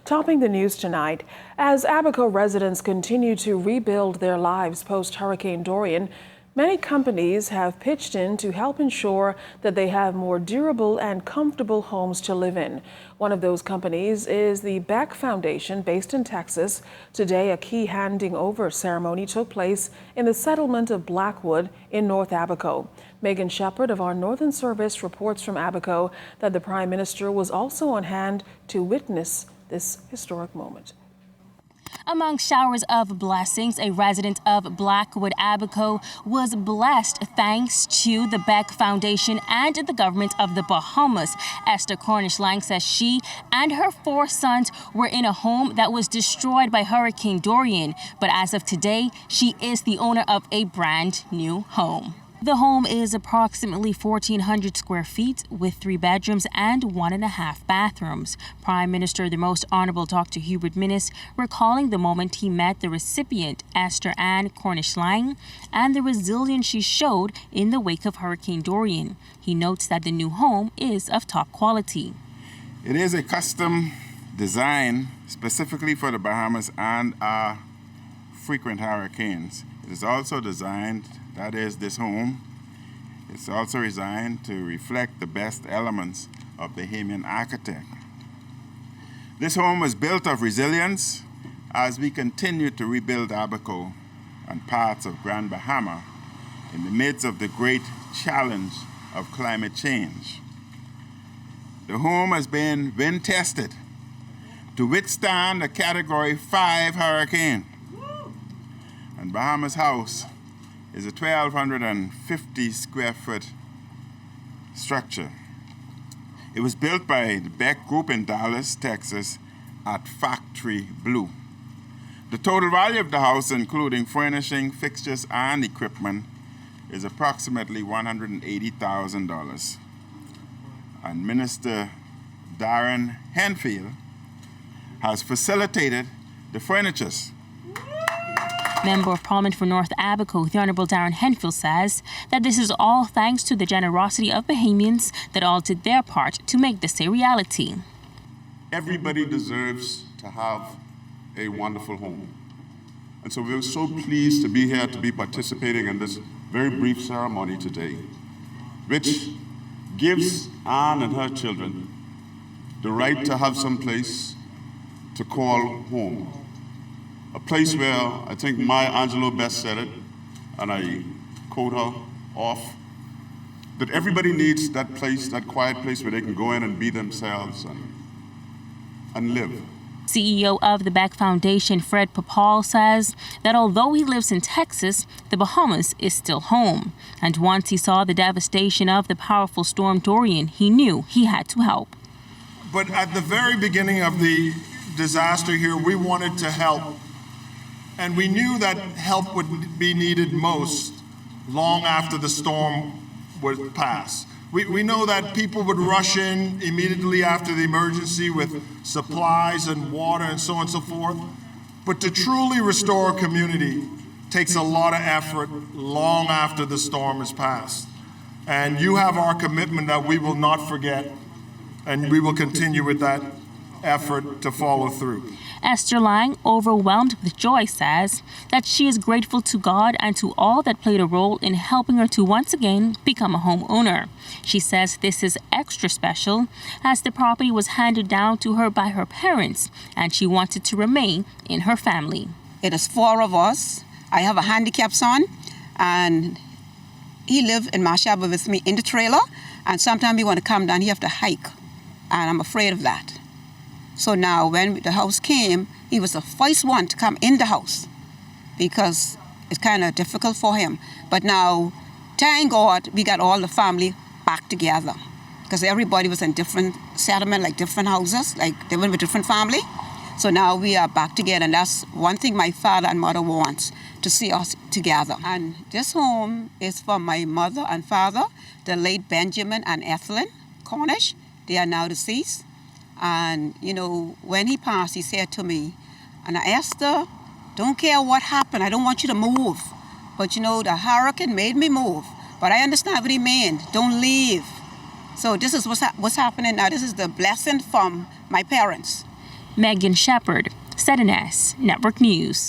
Topping the news tonight, as Abaco residents continue to rebuild their lives post-Hurricane Dorian, many companies have pitched in to help ensure that they have more durable and comfortable homes to live in. One of those companies is the Beck Foundation, based in Texas. Today, a key handing over ceremony took place in the settlement of Blackwood in North Abaco. Megan Shepard of our Northern Service reports from Abaco that the Prime Minister was also on hand to witness this historic moment. Among showers of blessings, a resident of Blackwood, Abaco, was blessed thanks to the Beck Foundation and the government of the Bahamas. Esther Cornish-Lang says she and her 4 sons were in a home that was destroyed by Hurricane Dorian. But as of today, she is the owner of a brand new home. The home is approximately 1,400 square feet with 3 bedrooms and 1.5 bathrooms. Prime Minister, the Most Honorable Dr. Hubert Minnis, recalling the moment he met the recipient, Esther Ann Cornish-Lang, and the resilience she showed in the wake of Hurricane Dorian. He notes that the new home is of top quality. It is a custom design specifically for the Bahamas and our frequent hurricanes. It is also designed, that is, this home, it's also designed to reflect the best elements of Bahamian architect. This home was built of resilience as we continue to rebuild Abaco and parts of Grand Bahama in the midst of the great challenge of climate change. The home has been wind tested to withstand a Category 5 hurricane. And Bahamas House is a 1,250 square foot structure. It was built by the Beck Group in Dallas, Texas at Factory Blue. The total value of the house, including furnishing, fixtures, and equipment, is approximately $180,000. And Minister Darren Henfield has facilitated the furnitures. Member of Parliament for North Abaco, the Honourable Darren Henfield, says that this is all thanks to the generosity of Bahamians that all did their part to make this a reality. Everybody deserves to have a wonderful home. And so we're so pleased to be here to be participating in this very brief ceremony today, which gives Anne and her children the right to have some place to call home. A place where I think Maya Angelou best said it, and I quote her off, that everybody needs that place, that quiet place where they can go in and be themselves and live. CEO of the Beck Foundation, Fred Papal, says that although he lives in Texas, the Bahamas is still home. And once he saw the devastation of the powerful storm Dorian, he knew he had to help. But at the very beginning of the disaster here, we wanted to help. And we knew that help would be needed most long after the storm would pass. We know that people would rush in immediately after the emergency with supplies and water and so on and so forth. But to truly restore a community takes a lot of effort long after the storm has passed. And you have our commitment that we will not forget, and we will continue with that effort to follow through. Esther Lang, overwhelmed with joy, says that she is grateful to God and to all that played a role in helping her to once again become a homeowner. She says this is extra special as the property was handed down to her by her parents and she wanted to remain in her family. It is 4 of us. I have a handicapped son and he lives in Mashaba with me in the trailer, and sometimes he want to come down, he have to hike, and I'm afraid of that. So now when the house came, he was the first one to come in the house because it's kind of difficult for him. But now, thank God, we got all the family back together because everybody was in different settlement, like different houses, like they were with different family. So now we are back together, and that's one thing my father and mother wants, to see us together. And this home is for my mother and father, the late Benjamin and Ethelyn Cornish. They are now deceased. And, you know, when he passed, he said to me, and I asked her, don't care what happened, I don't want you to move. But, you know, the hurricane made me move. But I understand what he meant, don't leave. So this is what's happening now. This is the blessing from my parents. Megan Shepard, 7S Network News.